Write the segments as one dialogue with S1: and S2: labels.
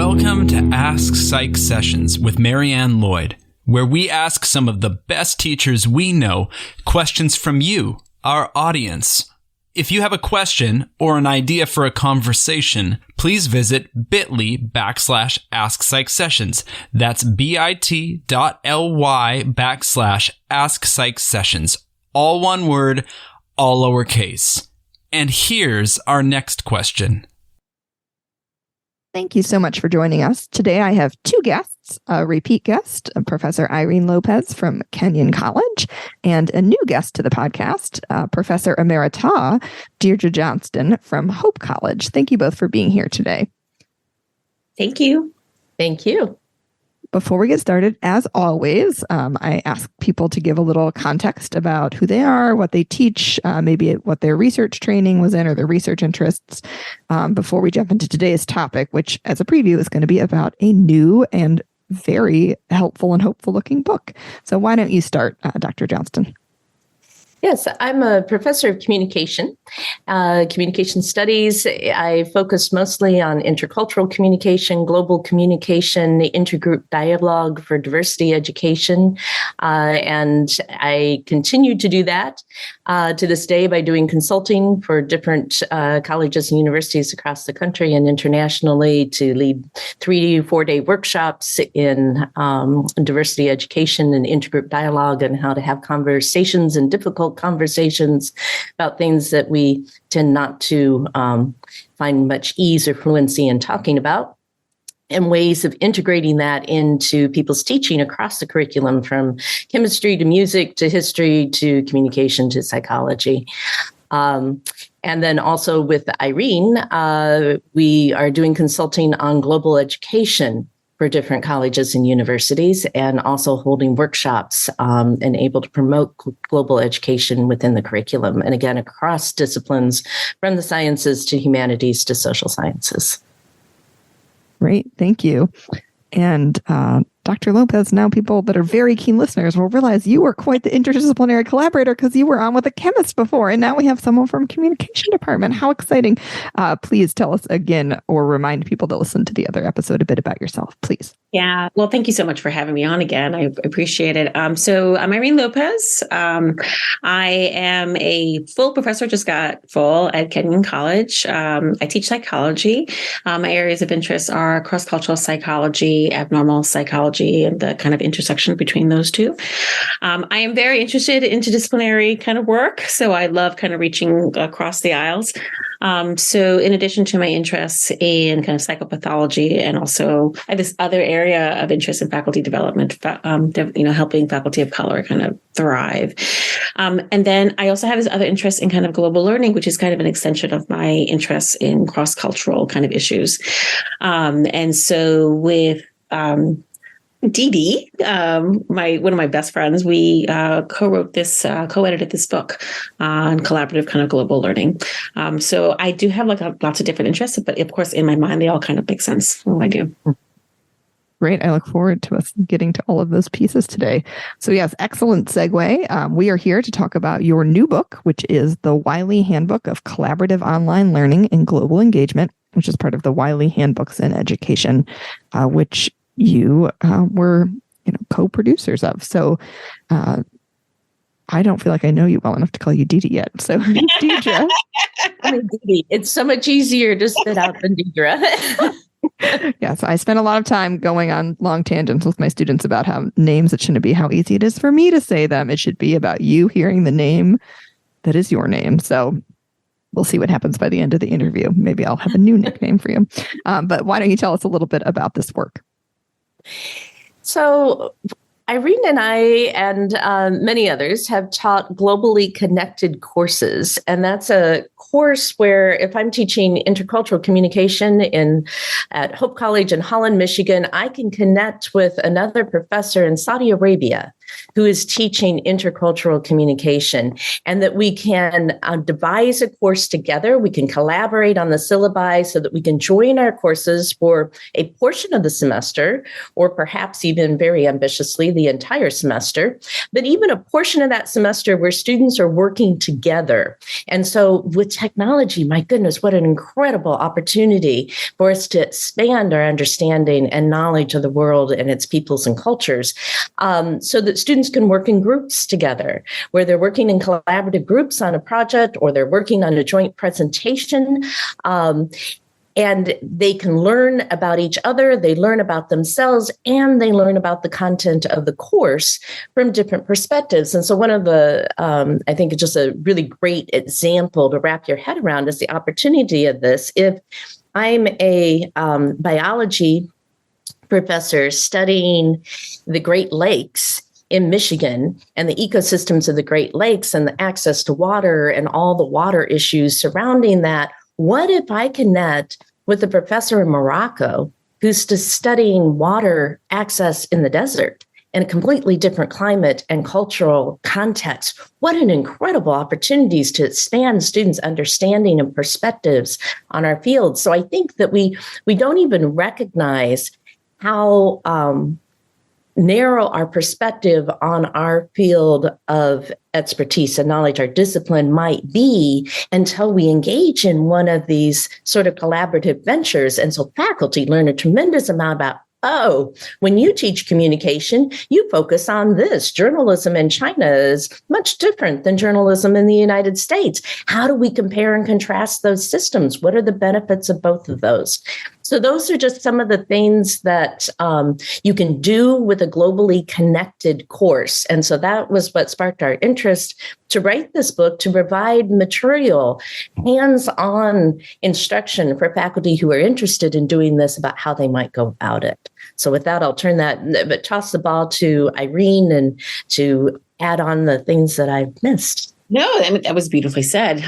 S1: Welcome to AskPsychSessions with Marianne Lloyd, where we ask some of the best teachers we know questions from you, our audience. If you have a question or an idea for a conversation, please visit bit.ly/AskPsychSessions. That's bit.ly/AskPsychSessions. All one word, all lowercase. And here's our next question.
S2: Thank you so much for joining us. Today I have two guests, a repeat guest, Professor Irene Lopez from Kenyon College, and a new guest to the podcast, Professor Emerita Deidre Johnston from Hope College. Thank you both for being here today.
S3: Thank you.
S4: Thank you.
S2: Before we get started, as always, I ask people to give a little context about who they are, what they teach, maybe what their research training was in or their research interests, before we jump into today's topic, which as a preview is going to be about a new and very helpful and hopeful looking book. So why don't you start, Dr. Johnston?
S4: Yes, I'm a professor of communication studies. I focus mostly on intercultural communication, global communication, intergroup dialogue for diversity education. And I continue to do that to this day by doing consulting for different colleges and universities across the country and internationally to lead 3 to 4 day workshops in diversity education and intergroup dialogue and how to have conversations and difficult conversations about things that we tend not to find much ease or fluency in talking about, and ways of integrating that into people's teaching across the curriculum, from chemistry to music to history to communication to psychology. And then also with Irene, we are doing consulting on global education for different colleges and universities, and also holding workshops and able to promote global education within the curriculum. And again, across disciplines, from the sciences to humanities to social sciences.
S2: Great, thank you. And Dr. Lopez, now people that are very keen listeners will realize you were quite the interdisciplinary collaborator because you were on with a chemist before, and now we have someone from communication department. How exciting. Please tell us again, or remind people to listen to the other episode a bit about yourself, please.
S3: Yeah, well, thank you so much for having me on again. I appreciate it. So I'm Irene Lopez. I am a full professor, just got full at Kenyon College. I teach psychology. My areas of interest are cross-cultural psychology, abnormal psychology, and the kind of intersection between those two. I am very interested in interdisciplinary kind of work, so I love kind of reaching across the aisles. So in addition to my interests in kind of psychopathology, and also I have this other area of interest in faculty development, helping faculty of color kind of thrive. And then I also have this other interest in kind of global learning, which is kind of an extension of my interests in cross-cultural kind of issues. And so with Dee, one of my best friends, we co-edited this book on collaborative kind of global learning. So I do have lots of different interests, but of course, in my mind, they all kind of make sense. What I do.
S2: Great. I look forward to us getting to all of those pieces today. So yes, excellent segue. We are here to talk about your new book, which is the Wiley Handbook of Collaborative Online Learning and Global Engagement, which is part of the Wiley Handbooks in Education, which you were co-producers of. So I don't feel like I know you well enough to call you Deidre yet. So Deidre.
S4: Deidre. It's so much easier to spit out than Deidre.
S2: Yes, I spend a lot of time going on long tangents with my students about how names, it shouldn't be how easy it is for me to say them. It should be about you hearing the name that is your name. So we'll see what happens by the end of the interview. Maybe I'll have a new nickname for you. But why don't you tell us a little bit about this work?
S4: So Irene and I and many others have taught globally connected courses. And that's a course where if I'm teaching intercultural communication at Hope College in Holland, Michigan, I can connect with another professor in Saudi Arabia who is teaching intercultural communication, and that we can devise a course together. We can collaborate on the syllabi so that we can join our courses for a portion of the semester, or perhaps even very ambitiously the entire semester, but even a portion of that semester where students are working together. And so with technology, my goodness, what an incredible opportunity for us to expand our understanding and knowledge of the world and its peoples and cultures, so that students can work in groups together, where they're working in collaborative groups on a project, or they're working on a joint presentation. And they can learn about each other, they learn about themselves, and they learn about the content of the course from different perspectives. And so one of the, I think it's just a really great example to wrap your head around is the opportunity of this. If I'm a biology professor studying the Great Lakes in Michigan and the ecosystems of the Great Lakes and the access to water and all the water issues surrounding that, what if I connect with a professor in Morocco who's studying water access in the desert in a completely different climate and cultural context? What an incredible opportunities to expand students' understanding and perspectives on our field. So I think that we don't even recognize how narrow our perspective on our field of expertise and knowledge, our discipline might be, until we engage in one of these sort of collaborative ventures. And so faculty learn a tremendous amount about, oh, when you teach communication, you focus on this. Journalism in China is much different than journalism in the United States. How do we compare and contrast those systems? What are the benefits of both of those? So those are just some of the things that you can do with a globally connected course. And so that was what sparked our interest to write this book, to provide material, hands-on instruction for faculty who are interested in doing this about how they might go about it. So with that, I'll toss the ball to Irene and to add on the things that I've missed.
S3: No, I mean, that was beautifully said.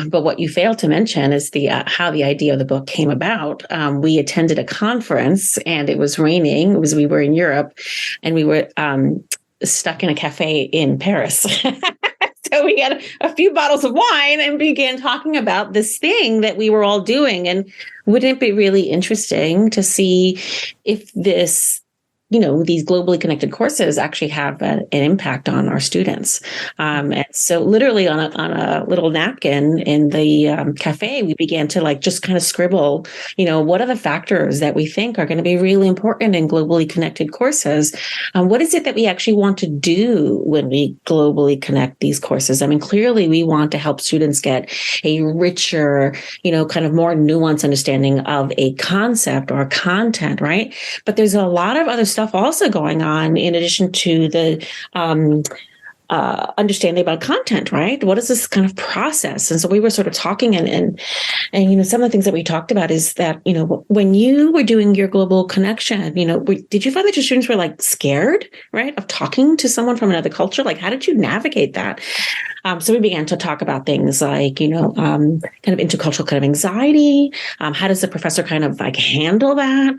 S3: But what you failed to mention is how the idea of the book came about. We attended a conference and it was raining. We were in Europe and we were stuck in a cafe in Paris. So we got a few bottles of wine and began talking about this thing that we were all doing. And wouldn't it be really interesting to see if this, these globally connected courses actually have an impact on our students. And so literally on a little napkin in the cafe, we began to just kind of scribble, what are the factors that we think are going to be really important in globally connected courses? What is it that we actually want to do when we globally connect these courses? I mean, clearly we want to help students get a richer, kind of more nuanced understanding of a concept or content, right? But there's a lot of other stuff also going on in addition to the understanding about content, right? What is this kind of process? And so we were sort of talking and some of the things that we talked about is that, when you were doing your global connection, did you find that your students were scared, right, of talking to someone from another culture? How did you navigate that? So we began to talk about things like, kind of intercultural kind of anxiety. How does the professor kind of handle that?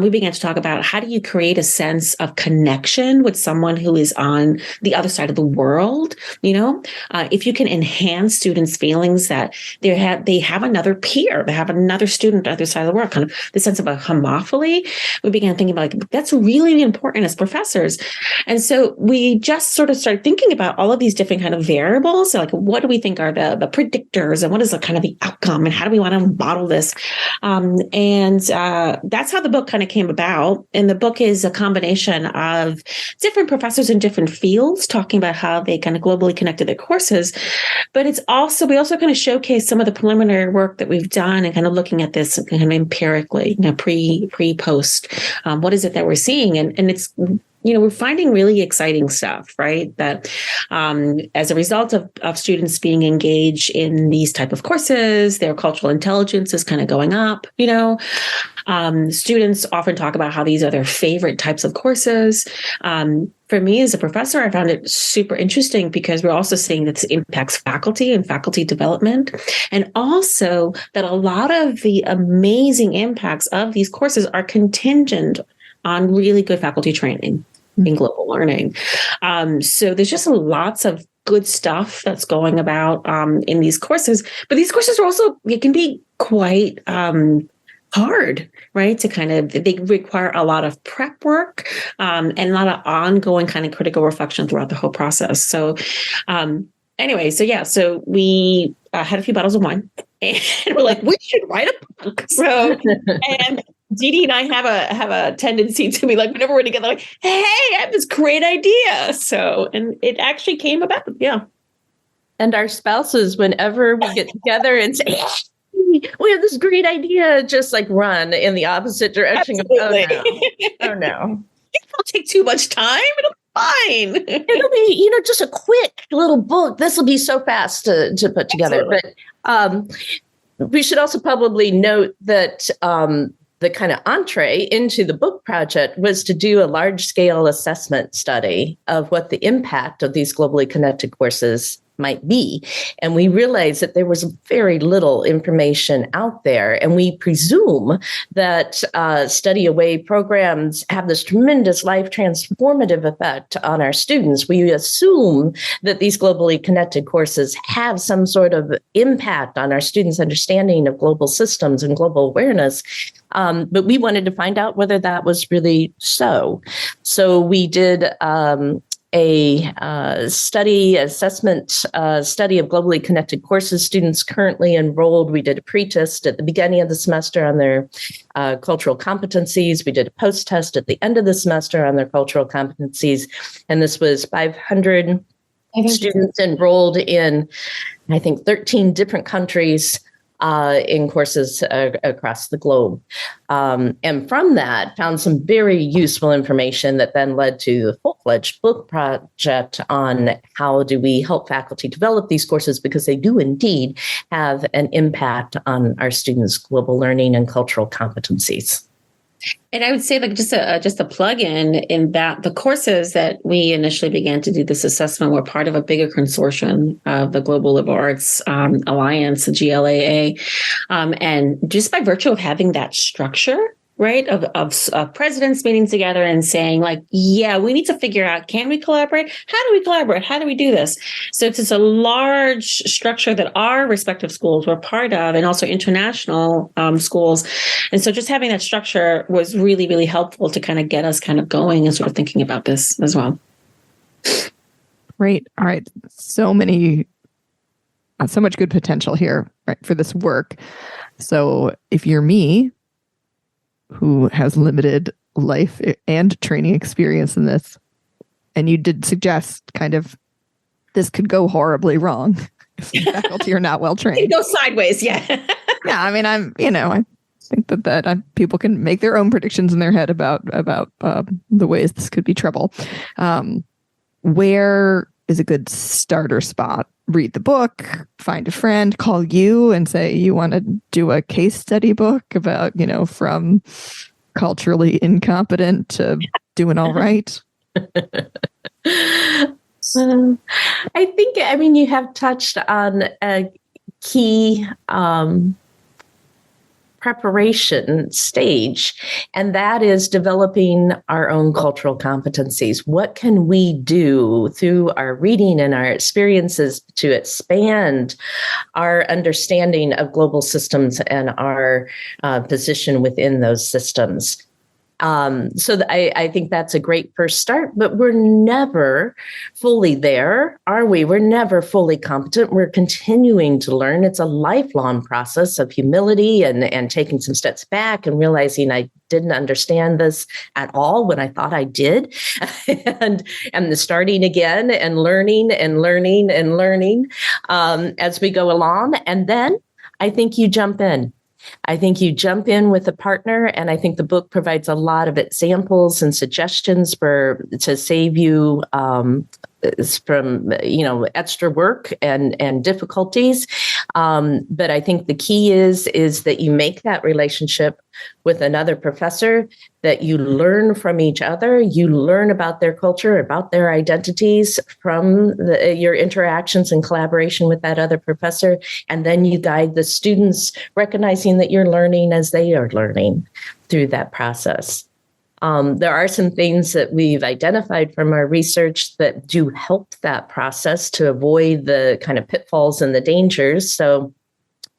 S3: We began to talk about how do you create a sense of connection with someone who is on the other side of the world? If you can enhance students' feelings that they have another peer, they have another student on the other side of the world, kind of the sense of a homophily. We began thinking about that's really important as professors. And so we just sort of started thinking about all of these different kind of variables. So what do we think are the predictors and what is the kind of the outcome and how do we want to model this? And that's how the book kind of came about. And the book is a combination of different professors in different fields talking about how they kind of globally connected their courses. But we also kind of showcase some of the preliminary work that we've done and kind of looking at this kind of empirically, pre-post. What is it that we're seeing? And it's we're finding really exciting stuff, right? That as a result of students being engaged in these type of courses, their cultural intelligence is kind of going up, Students often talk about how these are their favorite types of courses. For me as a professor, I found it super interesting because we're also seeing that this impacts faculty and faculty development, and also that a lot of the amazing impacts of these courses are contingent on really good faculty training. in global learning. So there's just lots of good stuff that's going about in these courses. But these courses are also, it can be quite hard, right? They require a lot of prep work and a lot of ongoing kind of critical reflection throughout the whole process. So so we had a few bottles of wine and we're like, we should write a book. So, and Dee and I have a tendency to be like, whenever we're together, like, hey, I have this great idea. So, and it actually came about. Yeah.
S4: And our spouses, whenever we get together and say, we have this great idea, just like run in the opposite direction.
S3: Absolutely.
S4: Oh no.
S3: It won't take too much time. It'll be fine.
S4: It'll be, just a quick little book. This will be so fast to put together.
S3: Absolutely.
S4: But we should also probably note that the kind of entree into the book project was to do a large scale assessment study of what the impact of these globally connected courses might be. And we realized that there was very little information out there. And we presume that study away programs have this tremendous life transformative effect on our students. We assume that these globally connected courses have some sort of impact on our students' understanding of global systems and global awareness. But we wanted to find out whether that was really so. So we did a assessment study of globally connected courses. Students currently enrolled. We did a pre-test at the beginning of the semester on their cultural competencies. We did a post-test at the end of the semester on their cultural competencies. And this was 500 students enrolled in, I think, 13 different countries in courses across the globe. And from that, found some very useful information that then led to the full-fledged book project on how do we help faculty develop these courses, because they do indeed have an impact on our students' global learning and cultural competencies.
S3: And I would say, like, just a plug in that the courses that we initially began to do this assessment were part of a bigger consortium of the Global Liberal Arts Alliance, the GLAA. And just by virtue of having that structure, right, of presidents meeting together and saying, like, yeah, we need to figure out, can we collaborate? How do we collaborate? How do we do this? So it's just a large structure that our respective schools were part of, and also international schools. And so just having that structure was really, really helpful to kind of get us kind of going and sort of thinking about this as well.
S2: Great. All right. So much good potential here, right, for this work. So if you're me, who has limited life and training experience in this, and you did suggest kind of this could go horribly wrong if the faculty are not well trained.
S3: It goes sideways, yeah.
S2: Yeah, I mean, I think that people can make their own predictions in their head about the ways this could be trouble. Where is a good starter spot? Read the book, find a friend, call you and say you want to do a case study book about, from culturally incompetent to doing all right.
S4: I think, you have touched on a key preparation stage, and that is developing our own cultural competencies. What can we do through our reading and our experiences to expand our understanding of global systems and our position within those systems? I think that's a great first start, but we're never fully there, are we? We're never fully competent. We're continuing to learn. It's a lifelong process of humility and taking some steps back and realizing I didn't understand this at all when I thought I did. and the starting again and learning as we go along. And then I think you jump in. I think you jump in with a partner, and I think the book provides a lot of examples and suggestions to save you from extra work and difficulties. But I think the key is that you make that relationship with another professor, that you learn from each other, you learn about their culture, about their identities from your interactions and collaboration with that other professor. And then you guide the students, recognizing that you're learning as they are learning through that process. There are some things that we've identified from our research that do help that process to avoid the kind of pitfalls and the dangers. So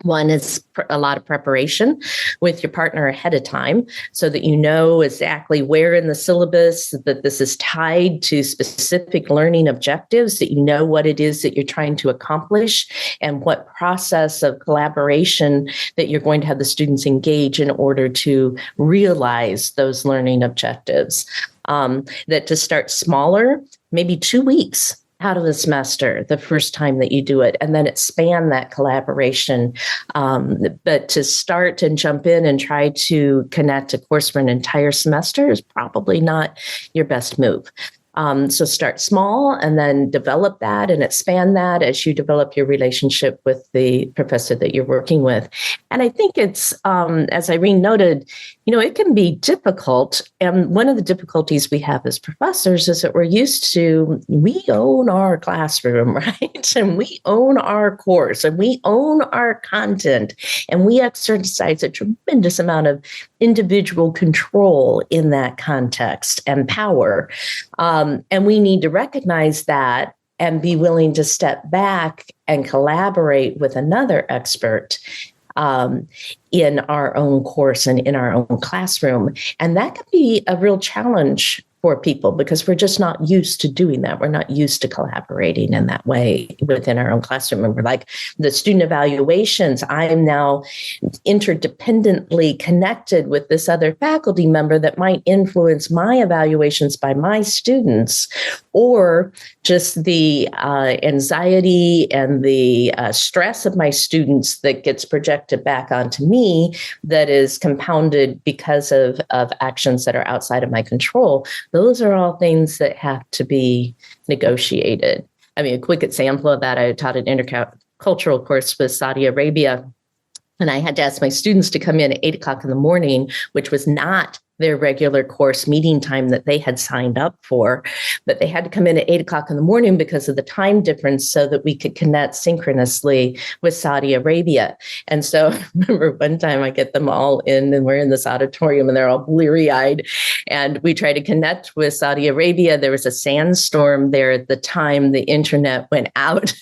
S4: one is a lot of preparation with your partner ahead of time so that you know exactly where in the syllabus that this is tied to specific learning objectives, that you know what it is that you're trying to accomplish and what process of collaboration that you're going to have the students engage in order to realize those learning objectives. That to start smaller, maybe 2 weeks out of the semester, the first time that you do it, and then expand that collaboration. But to start and jump in and try to connect a course for an entire semester is probably not your best move. So start small and then develop that and expand that as you develop your relationship with the professor that you're working with. And I think it's, as Irene noted, it can be difficult. And one of the difficulties we have as professors is that we're used to, we own our classroom, right? And we own our course and we own our content. And we exercise a tremendous amount of individual control in that context and power. And we need to recognize that and be willing to step back and collaborate with another expert in our own course and in our own classroom. And that can be a real challenge for people because we're just not used to doing that. We're not used to collaborating in that way within our own classroom. And we're like the student evaluations, I am now interdependently connected with this other faculty member that might influence my evaluations by my students, or just the anxiety and the stress of my students that gets projected back onto me that is compounded because of actions that are outside of my control. Those are all things that have to be negotiated. I mean, a quick example of that, I taught an intercultural course with Saudi Arabia, and I had to ask my students to come in at 8 o'clock in the morning, which was not their regular course meeting time that they had signed up for, but they had to come in at 8 o'clock in the morning because of the time difference so that we could connect synchronously with Saudi Arabia. And so I remember one time I get them all in and we're in this auditorium and they're all bleary-eyed and we try to connect with Saudi Arabia. There was a sandstorm there at the time the internet went out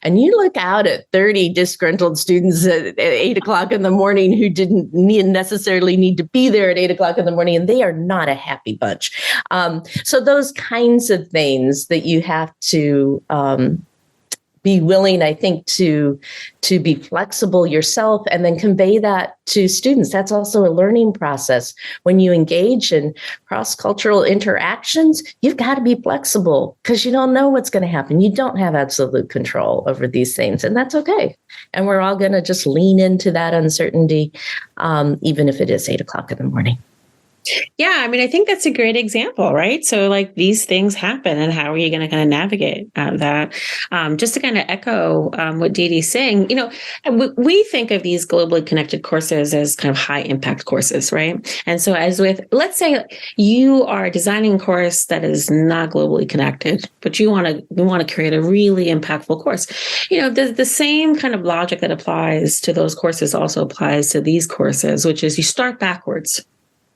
S4: and you look out at 30 disgruntled students at 8 o'clock in the morning who didn't necessarily need to be there at 8 o'clock in the morning, and they are not a happy bunch. So those kinds of things that you have to be willing, I think, to be flexible yourself and then convey that to students. That's also a learning process. When you engage in cross-cultural interactions, you've got to be flexible because you don't know what's going to happen. You don't have absolute control over these things, and that's okay. And we're all going to just lean into that uncertainty, even if it is 8 o'clock in the morning.
S3: Yeah, I mean, I think that's a great example, right? So like these things happen and how are you going to kind of navigate that? Just to kind of echo what Deidre's saying, we think of these globally connected courses as kind of high impact courses, right? And so as with, let's say you are designing a course that is not globally connected, but you want to create a really impactful course. The same kind of logic that applies to those courses also applies to these courses, which is you start backwards.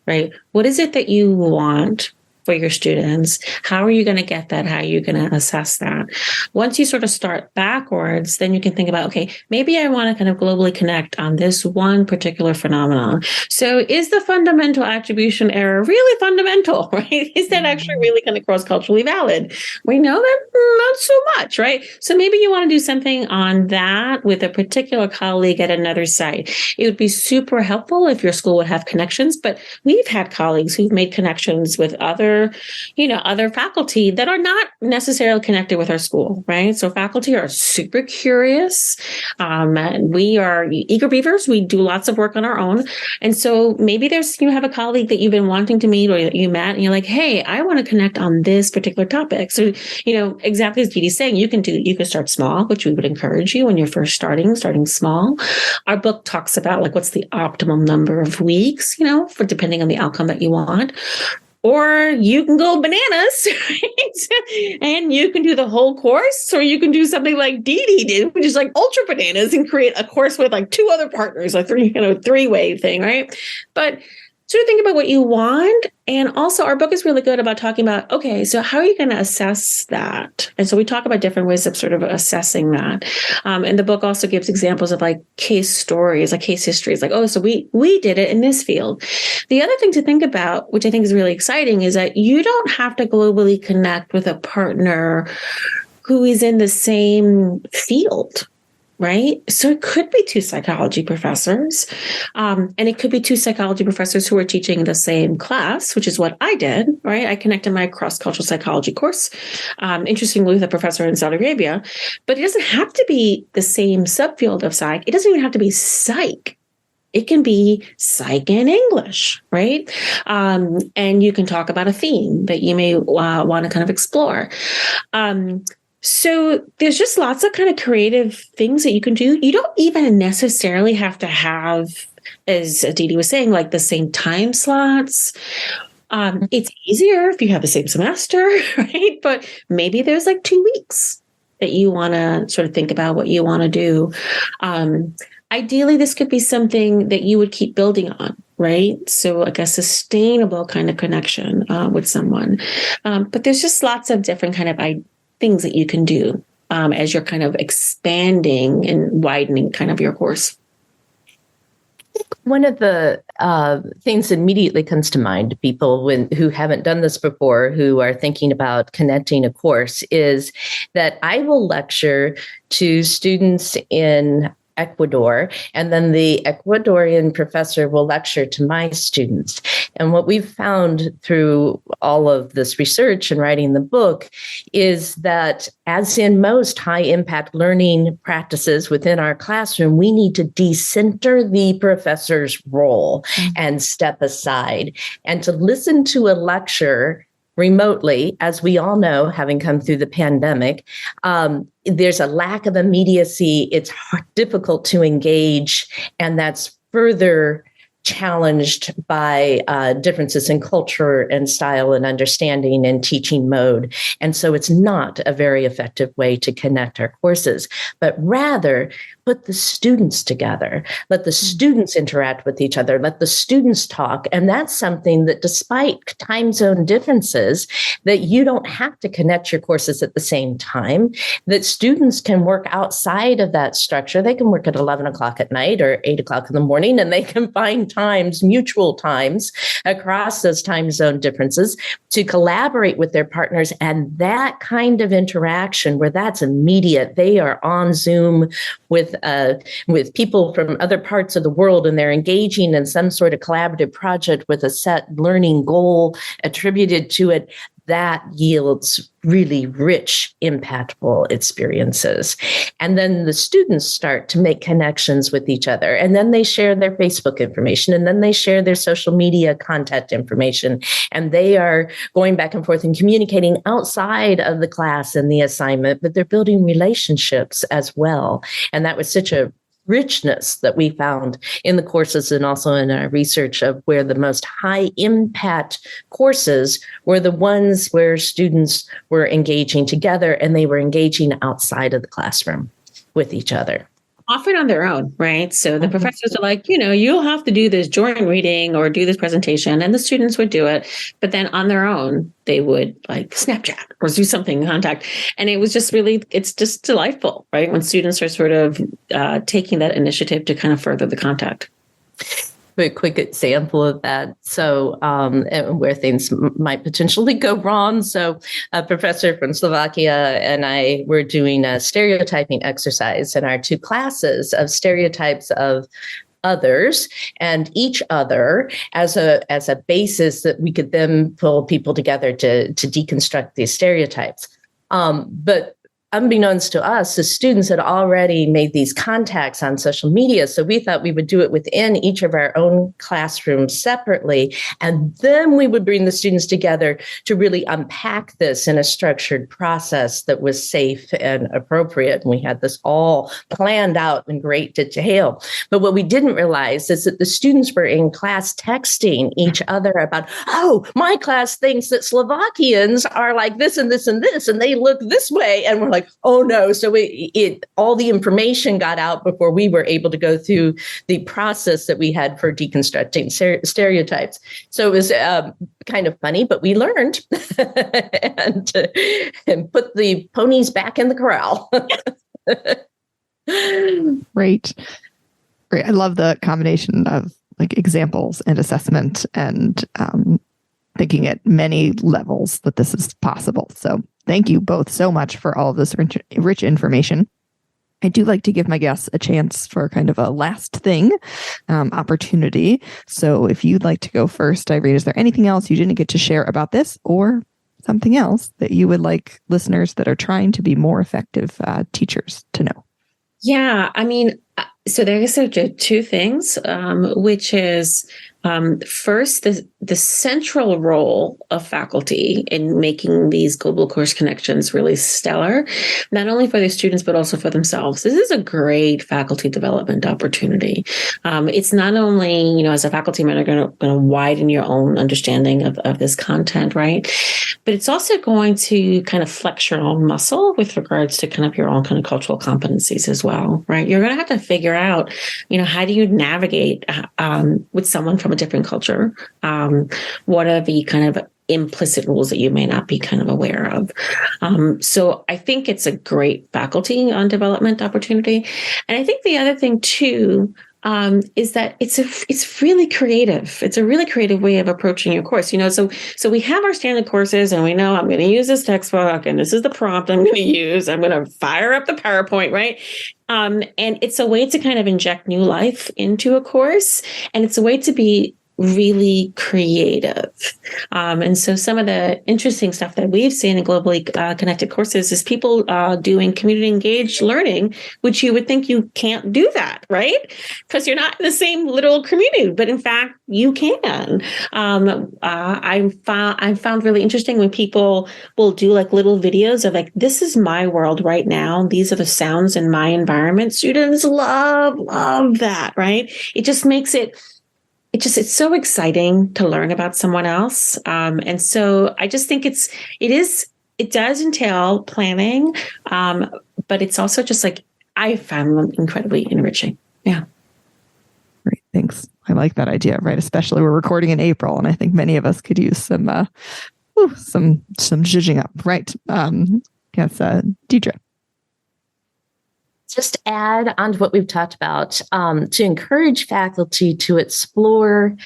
S3: Right? What is it that you want for your students? How are you going to get that? How are you going to assess that? Once you sort of start backwards, then you can think about, okay, maybe I want to kind of globally connect on this one particular phenomenon. So is the fundamental attribution error really fundamental, right? Is that actually really kind of cross-culturally valid? We know that not so much, right? So maybe you want to do something on that with a particular colleague at another site. It would be super helpful if your school would have connections, but we've had colleagues who've made connections with other faculty that are not necessarily connected with our school, right? So faculty are super curious. We are eager beavers. We do lots of work on our own. And so maybe you have a colleague that you've been wanting to meet or that you met and you're like, hey, I want to connect on this particular topic. So, exactly as Deidre's saying, you can start small, which we would encourage you when you're first starting small. Our book talks about like, what's the optimum number of weeks, for depending on the outcome that you want. Or you can go bananas, right? And you can do the whole course, or you can do something like Deidre did, which is like ultra bananas and create a course with like 2 other partners, like three-way thing, right? But sort of think about what you want. And also our book is really good about talking about, okay, so how are you going to assess that? And so we talk about different ways of sort of assessing that. And the book also gives examples of like case stories, like case histories, like, oh, so we did it in this field. The other thing to think about, which I think is really exciting, is that you don't have to globally connect with a partner who is in the same field. Right? So it could be two psychology professors, and it could be two psychology professors who are teaching the same class, which is what I did, right? I connected my cross-cultural psychology course, interestingly, with a professor in Saudi Arabia, but it doesn't have to be the same subfield of psych. It doesn't even have to be psych. It can be psych and English, right? And you can talk about a theme that you may want to kind of explore. So there's just lots of kind of creative things that you can do. You don't even necessarily have to have, as Deidre was saying, like the same time slots. It's easier if you have the same semester, right? But maybe there's like 2 weeks that you want to sort of think about what you want to do. Ideally, this could be something that you would keep building on, right? So like a sustainable kind of connection with someone. But there's just lots of different kind of things that you can do as you're kind of expanding and widening kind of your course.
S4: One of the things that immediately comes to mind to people who haven't done this before, who are thinking about connecting a course, is that I will lecture to students in Ecuador, and then the Ecuadorian professor will lecture to my students. And what we've found through all of this research and writing the book is that, as in most high impact learning practices within our classroom, we need to decenter the professor's role and step aside and to listen to a lecture remotely. As we all know, having come through the pandemic, there's a lack of immediacy. It's difficult to engage, and that's further challenged by differences in culture and style and understanding and teaching mode. And so it's not a very effective way to connect our courses, but rather put the students together, let the students interact with each other, let the students talk. And that's something that, despite time zone differences, that you don't have to connect your courses at the same time, that students can work outside of that structure. They can work at 11 o'clock at night or 8 o'clock in the morning, and they can find times, mutual times across those time zone differences to collaborate with their partners. And that kind of interaction where that's immediate, they are on Zoom with people from other parts of the world, and they're engaging in some sort of collaborative project with a set learning goal attributed to it, that yields really rich, impactful experiences. And then the students start to make connections with each other. And then they share their Facebook information, and then they share their social media contact information. And they are going back and forth and communicating outside of the class and the assignment, but they're building relationships as well. And that was such a richness that we found in the courses and also in our research of where the most high impact courses were the ones where students were engaging together and they were engaging outside of the classroom with each other.
S3: Often on their own, right? So the professors are like, you'll have to do this joint reading or do this presentation, and the students would do it. But then on their own, they would like Snapchat or do something in contact. And it was just really, it's just delightful, right? When students are sort of taking that initiative to kind of further the contact.
S4: A quick example of that. So where things might potentially go wrong. So a professor from Slovakia and I were doing a stereotyping exercise in our 2 classes of stereotypes of others and each other as a basis that we could then pull people together to deconstruct these stereotypes. But unbeknownst to us, the students had already made these contacts on social media. So we thought we would do it within each of our own classrooms separately. And then we would bring the students together to really unpack this in a structured process that was safe and appropriate. And we had this all planned out in great detail. But what we didn't realize is that the students were in class texting each other about, oh, my class thinks that Slovakians are like this and this and this, and they look this way. And we're like, like, oh no. So all the information got out before we were able to go through the process that we had for deconstructing stereotypes. So it was kind of funny, but we learned and put the ponies back in the corral.
S2: Great. I love the combination of like examples and assessment and thinking at many levels that this is possible. So thank you both so much for all of this rich information. I do like to give my guests a chance for kind of a last thing opportunity. So if you'd like to go first, Irene, is there anything else you didn't get to share about this or something else that you would like listeners that are trying to be more effective teachers to know?
S3: Yeah, I mean, so there's two things, which is first, the central role of faculty in making these global course connections really stellar, not only for their students, but also for themselves. This is a great faculty development opportunity. It's not only, as a faculty member, going to widen your own understanding of this content, right? But it's also going to kind of flex your own muscle with regards to kind of your own kind of cultural competencies as well, right? You're going to have to figure out, how do you navigate with someone from a different culture? What are the kind of implicit rules that you may not be kind of aware of? So I think it's a great faculty on development opportunity. And I think the other thing too, is that it's really creative. It's a really creative way of approaching your course. So we have our standard courses, and we know I'm going to use this textbook, and this is the prompt I'm going to use. I'm going to fire up the PowerPoint, right? And it's a way to kind of inject new life into a course, and it's a way to be really creative. And so some of the interesting stuff that we've seen in globally connected courses is people doing community engaged learning, which you would think you can't do that, right? Because you're not in the same little community, but in fact, you can. I found really interesting when people will do like little videos of like, this is my world right now. These are the sounds in my environment. Students love that, right? It just makes it's so exciting to learn about someone else. And so I just think it does entail planning, but it's also just like, I found them incredibly enriching. Yeah.
S2: Great. Thanks. I like that idea, right? Especially we're recording in April, and I think many of us could use some zhuzhing up, right? Yes, Deidre.
S4: Just add on to what we've talked about, to encourage faculty to explore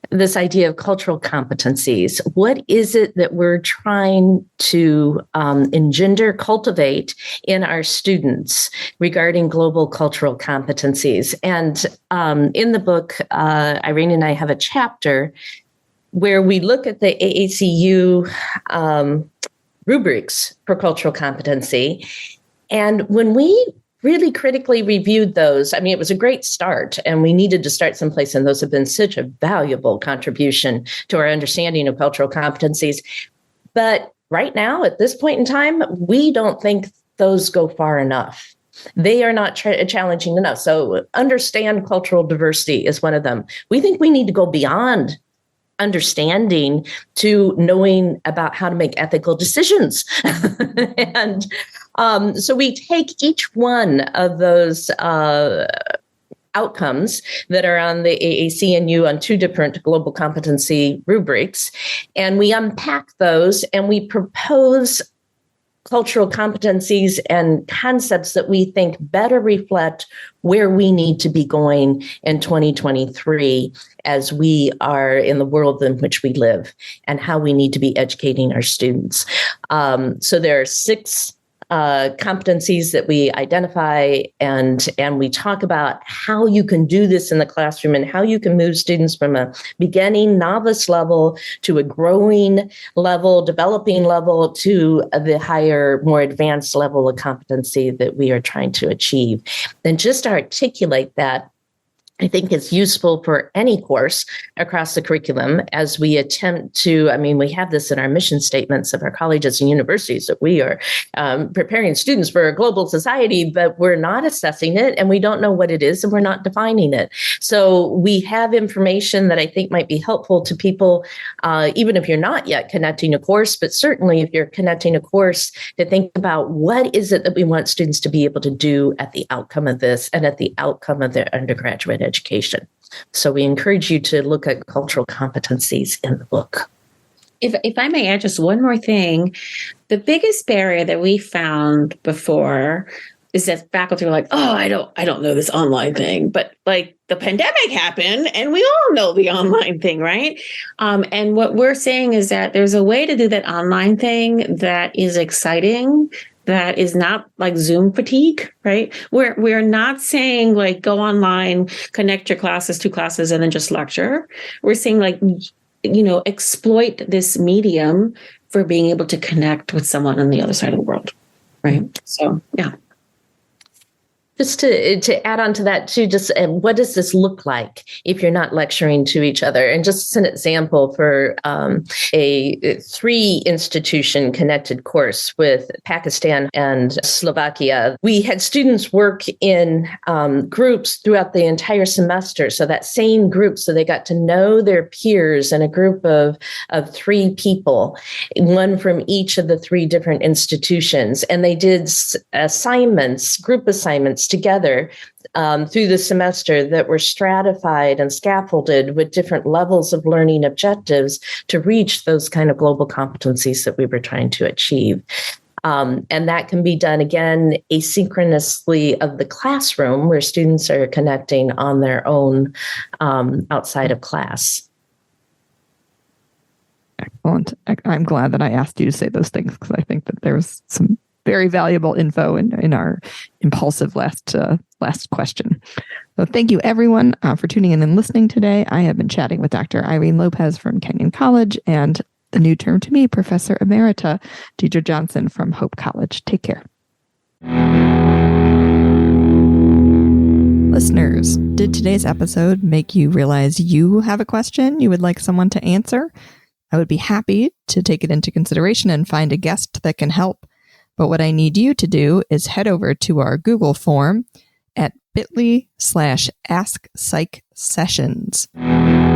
S4: this idea of cultural competencies. What is it that we're trying to cultivate in our students regarding global cultural competencies? And in the book, Irene and I have a chapter where we look at the AACU rubrics for cultural competency. And when we really critically reviewed those, I mean, it was a great start, and we needed to start someplace, and those have been such a valuable contribution to our understanding of cultural competencies. But right now, at this point in time, we don't think those go far enough. They are not challenging enough. So understand cultural diversity is one of them. We think we need to go beyond understanding to knowing about how to make ethical decisions. And so we take each one of those outcomes that are on the AAC&U on two different global competency rubrics, and we unpack those and we propose cultural competencies and concepts that we think better reflect where we need to be going in 2023 as we are in the world in which we live, and how we need to be educating our students. So there are 6 competencies that we identify, and we talk about how you can do this in the classroom and how you can move students from a beginning novice level to a growing level, developing level, to the higher, more advanced level of competency that we are trying to achieve. And just articulate that I think it's useful for any course across the curriculum as we attempt to, we have this in our mission statements of our colleges and universities that we are preparing students for a global society, but we're not assessing it and we don't know what it is and we're not defining it. So we have information that I think might be helpful to people, even if you're not yet connecting a course, but certainly if you're connecting a course, to think about what is it that we want students to be able to do at the outcome of this and at the outcome of their undergraduate education. So we encourage you to look at cultural competencies in the book.
S3: If I may add just one more thing, the biggest barrier that we found before is that faculty were like, oh, I don't know this online thing, but like the pandemic happened and we all know the online thing, right? And what we're saying is that there's a way to do that online thing that is exciting, that is not like Zoom fatigue, right? We're not saying like go online, connect your classes, 2 classes, and then just lecture. We're saying like, exploit this medium for being able to connect with someone on the other side of the world, right? So, yeah.
S4: Just to add on to that too, just what does this look like if you're not lecturing to each other? And just an example for a 3-institution connected course with Pakistan and Slovakia. We had students work in groups throughout the entire semester. So that same group, so they got to know their peers in a group of 3 people, one from each of the 3 different institutions. And they did group assignments together through the semester that were stratified and scaffolded with different levels of learning objectives to reach those kind of global competencies that we were trying to achieve. And that can be done, again, asynchronously of the classroom where students are connecting on their own outside of class.
S2: Excellent. I'm glad that I asked you to say those things because I think that there's some very valuable info in our impulsive last question. So thank you everyone for tuning in and listening today. I have been chatting with Dr. Irene Lopez from Kenyon College and the new term to me, Professor Emerita Deidre Johnston from Hope College. Take care. Listeners, did today's episode make you realize you have a question you would like someone to answer? I would be happy to take it into consideration and find a guest that can help. But what I need you to do is head over to our Google form at bit.ly/AskPsychSessions.